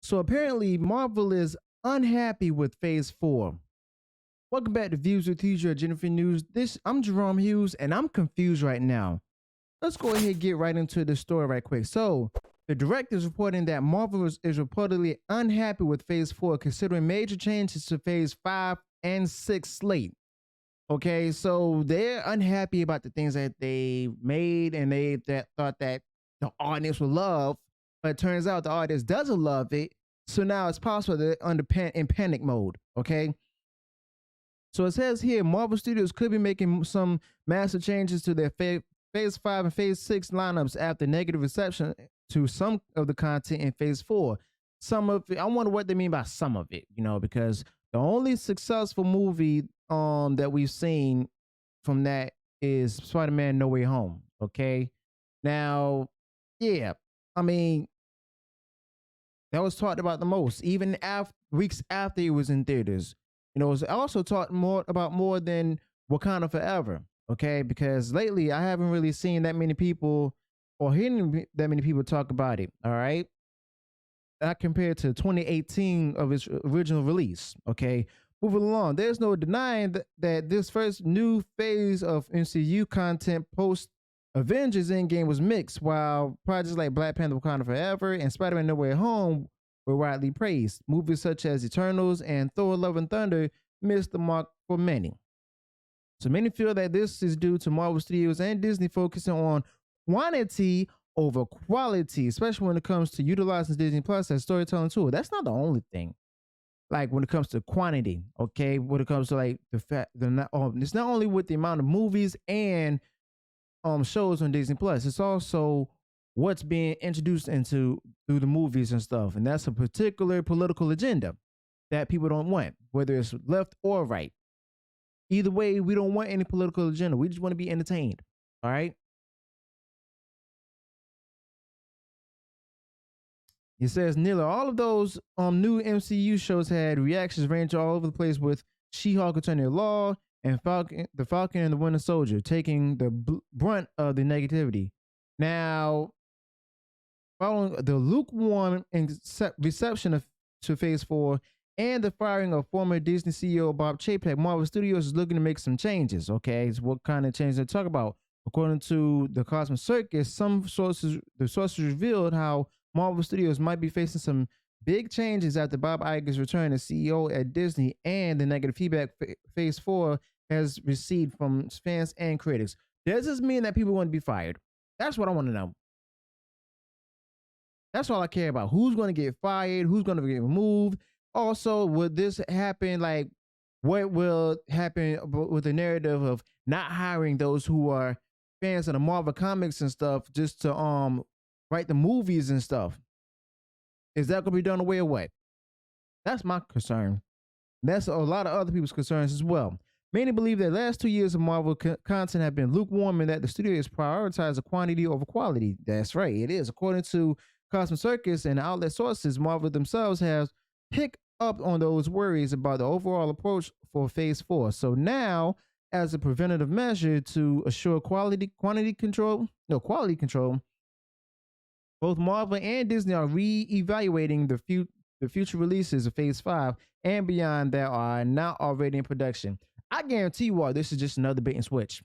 So apparently, Marvel is unhappy with Phase 4. Welcome back to Views with Teacher Jennifer News. I'm Jerome Hughes, and I'm confused right now. Let's go ahead and get right into the story right quick. So, the director is reporting that Marvel is reportedly unhappy with Phase 4, considering major changes to Phase 5 and 6 slate. Okay, so they're unhappy about the things that they made and they thought that the audience would love, but it turns out the audience doesn't love it. So now it's possible they're in panic mode. Okay, so it says here Marvel Studios could be making some massive changes to their Phase 5 and Phase 6 lineups after negative reception to some of the content in Phase 4. Some of it, I wonder what they mean by some of it, because the only successful movie that we've seen from that is Spider-Man No Way Home. Okay. Now, yeah, I mean, that was talked about the most, even weeks after it was in theaters. It was also talked more than Wakanda Forever. Okay, because lately I haven't really seen that many people or hearing that many people talk about it. All right, not compared to 2018 of its original release. Okay, moving along, there's no denying that this first new phase of MCU content post Avengers Endgame was mixed, while projects like Black Panther Wakanda Forever and Spider-Man No Way Home were widely praised. Movies such as Eternals and Thor Love and Thunder missed the mark for many. So many feel that this is due to Marvel Studios and Disney focusing on quantity over quality, especially when it comes to utilizing Disney Plus as storytelling tool. That's not the only thing. Like when it comes to quantity, okay, when it comes to like the fact, it's not only with the amount of movies and shows on Disney Plus, it's also what's being introduced into through the movies and stuff, and that's a particular political agenda that people don't want, whether it's left or right. Either way, we don't want any political agenda. We just want to be entertained. All right. He says nearly all of those new MCU shows had reactions range all over the place, with She-Hulk Attorney at Law and the Falcon and the Winter Soldier taking the brunt of the negativity. Now, following the lukewarm reception to Phase 4 and the firing of former Disney CEO Bob Chapek, Marvel Studios is looking to make some changes. Okay, so what kind of changes they talk about? According to the Cosmic Circus, the sources revealed how Marvel Studios might be facing some big changes after Bob Iger's return as CEO at Disney and the negative feedback Phase 4 has received from fans and critics. Does this mean that people want to be fired? That's what I want to know. That's all I care about. Who's going to get fired? Who's going to get removed? Also, would this happen? Like, what will happen with the narrative of not hiring those who are fans of the Marvel comics and stuff just to write the movies and stuff? Is that going to be done away or what? That's my concern. That's a lot of other people's concerns as well. Many believe that the last 2 years of Marvel content have been lukewarm and that the studio has prioritized quantity over quality. That's right, it is. According to Cosmic Circus and outlet sources, Marvel themselves have picked up on those worries about the overall approach for Phase 4. So now, as a preventative measure to assure quality control, both Marvel and Disney are re-evaluating the future releases of Phase 5 and beyond that are not already in production. I guarantee you all this is just another bait and switch,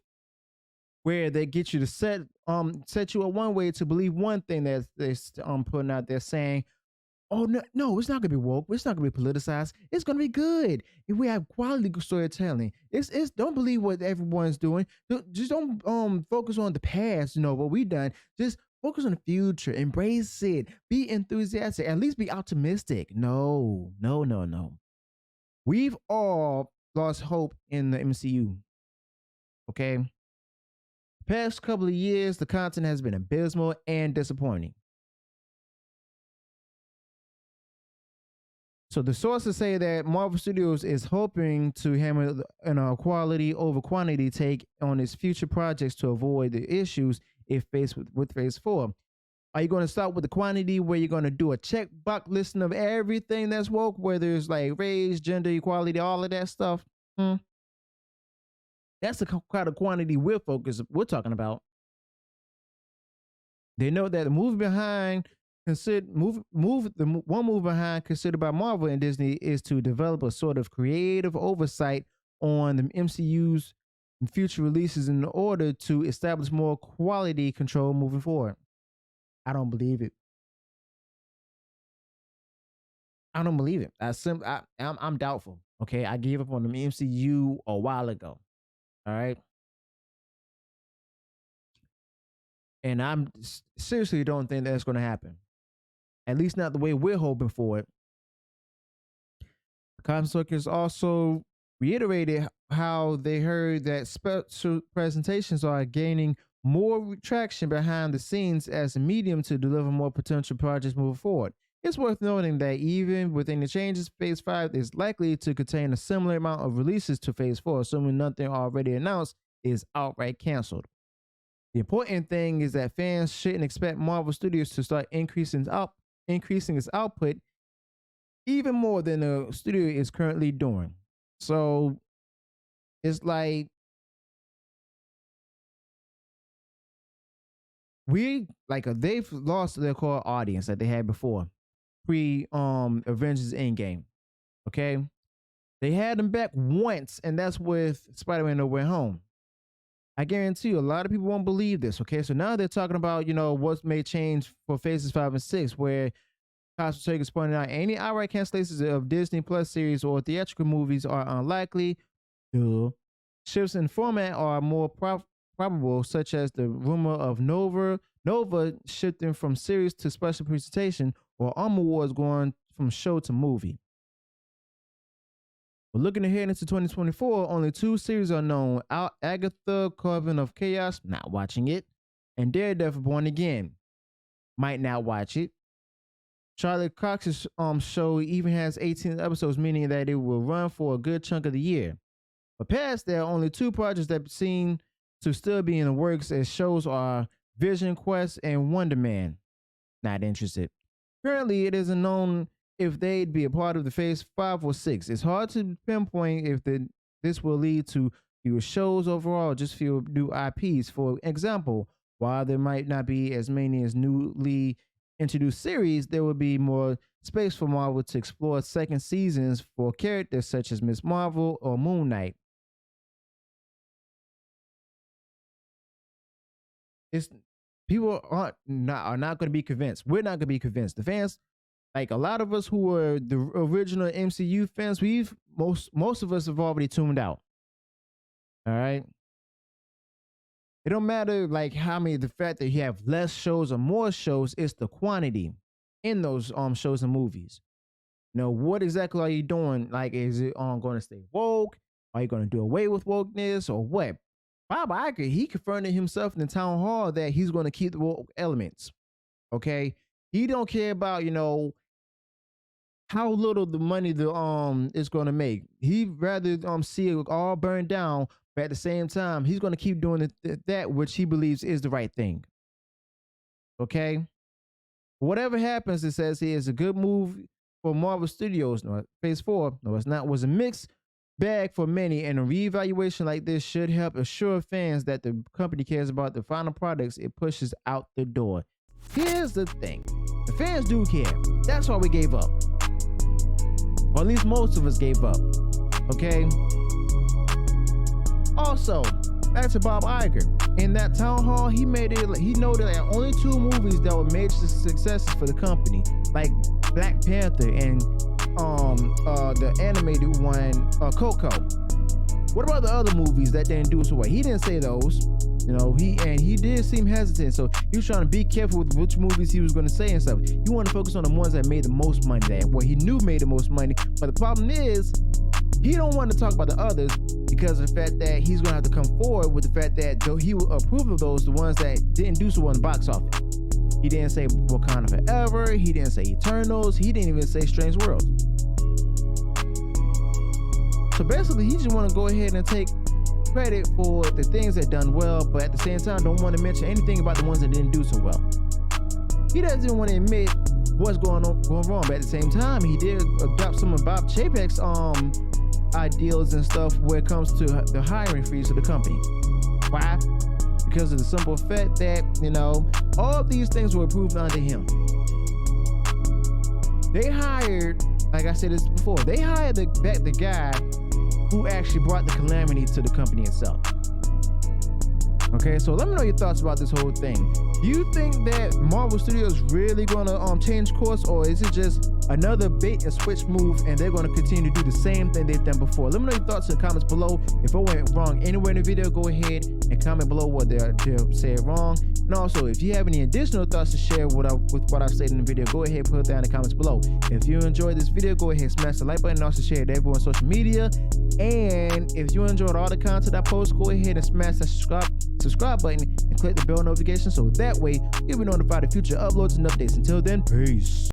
where they get you to set you up one way to believe one thing that they're putting out there, saying, oh no, it's not gonna be woke, it's not gonna be politicized, it's gonna be good if we have quality storytelling. It's don't believe what everyone's doing. Just don't focus on the past, what we've done. Just focus on the future, embrace it, be enthusiastic, at least be optimistic. No. We've all lost hope in the MCU. Okay. The past couple of years, the content has been abysmal and disappointing. So the sources say that Marvel Studios is hoping to hammer quality over quantity take on its future projects to avoid the issues if faced with Phase 4. Are you going to start with the quantity where you're going to do a checkbox listing of everything that's woke, whether it's like race, gender equality, all of that stuff? That's the kind of quantity we're talking about. They know that the movie behind one move behind considered by Marvel and Disney is to develop a sort of creative oversight on the MCU's future releases in order to establish more quality control moving forward. I don't believe it. I don't believe it. I'm doubtful. Okay, I gave up on the MCU a while ago. All right, and I'm seriously don't think that's going to happen. At least not the way we're hoping for it. Comic Circus also reiterated how they heard that special presentations are gaining more traction behind the scenes as a medium to deliver more potential projects moving forward. It's worth noting that even within the changes, Phase 5 is likely to contain a similar amount of releases to Phase 4, assuming nothing already announced is outright canceled. The important thing is that fans shouldn't expect Marvel Studios to start increasing its output even more than the studio is currently doing. So it's like they've lost their core audience that they had before pre Avengers Endgame. Okay, they had them back once, and that's with Spider-Man No Way Home. I guarantee you a lot of people won't believe this. Okay, so now they're talking about what may change for Phases 5 and 6, where Cosmo is pointing out any outright cancellations of Disney Plus series or theatrical movies are unlikely. Shifts in format are more probable, such as the rumor of Nova shifting from series to special presentation, or Armor Wars going from show to movie. But looking ahead into 2024, only 2 series are known: Agatha, Coven of Chaos, not watching it, and Daredevil Born Again, might not watch it. Charlie Cox's show even has 18 episodes, meaning that it will run for a good chunk of the year. But past there are only 2 projects that seem to still be in the works, as shows are Vision Quest and Wonder Man. Not interested. Currently, it isn't known if they'd be a part of the Phase 5 or 6. It's hard to pinpoint if this will lead to fewer shows overall, just fewer new IPs. For example, while there might not be as many as newly introduced series, there will be more space for Marvel to explore second seasons for characters such as Ms. Marvel or Moon Knight. People are not going to be convinced. We're not going to be convinced. The fans, like a lot of us who were the original MCU fans, most of us have already tuned out. All right. It don't matter like how many. The fact that you have less shows or more shows, it's the quantity in those shows and movies. What exactly are you doing? Like, is it going to stay woke? Are you going to do away with wokeness or what? Bob Iger, he confirmed it himself in the town hall that he's going to keep the woke elements. Okay, he don't care about how little the money is going to make. He'd rather see it all burned down, but at the same time, he's going to keep doing that which he believes is the right thing. Okay, whatever happens, it says here is a good move for Marvel Studios. No, Phase 4, no, it's not. Was a mixed bag for many, and a reevaluation like this should help assure fans that the company cares about the final products it pushes out the door. Here's the thing: the fans do care. That's why we gave up, or at least most of us gave up. Okay. Also, back to Bob Iger. In that town hall, he noted that only 2 movies that were major successes for the company, like Black Panther and the animated one, Coco. What about the other movies that didn't do so well? He didn't say those. He did seem hesitant, so he was trying to be careful with which movies he was going to say and stuff. He wanted to focus on the ones that made the most money, he knew made the most money. But the problem is, he don't want to talk about the others because of the fact that he's going to have to come forward with the fact that though he will approve of those, the ones that didn't do so well in the box office. He didn't say Wakanda Forever. He didn't say Eternals. He didn't even say Strange Worlds. So basically, he just want to go ahead and take credit for the things that done well, but at the same time, don't want to mention anything about the ones that didn't do so well. He doesn't want to admit what's going wrong, but at the same time, he did adopt some of Bob Chapek's ideals and stuff when it comes to the hiring freeze of the company. Why? Because of the simple fact that all of these things were approved under him. they hired, like I said this before, they hired the guy who actually brought the calamity to the company itself. Okay, so let me know your thoughts about this whole thing. Do you think that Marvel Studios really gonna change course, or is it just another bait and switch move and they're gonna continue to do the same thing they've done before? Let me know your thoughts in the comments below. If I went wrong anywhere in the video, go ahead and comment below what they said wrong. And also, if you have any additional thoughts to share with what I said in the video, go ahead and put it down in the comments below. If you enjoyed this video, go ahead and smash the like button and also share it to everyone on social media. And if you enjoyed all the content I post, go ahead and smash that subscribe button and click the bell notification so that way you'll be notified of future uploads and updates. Until then, peace.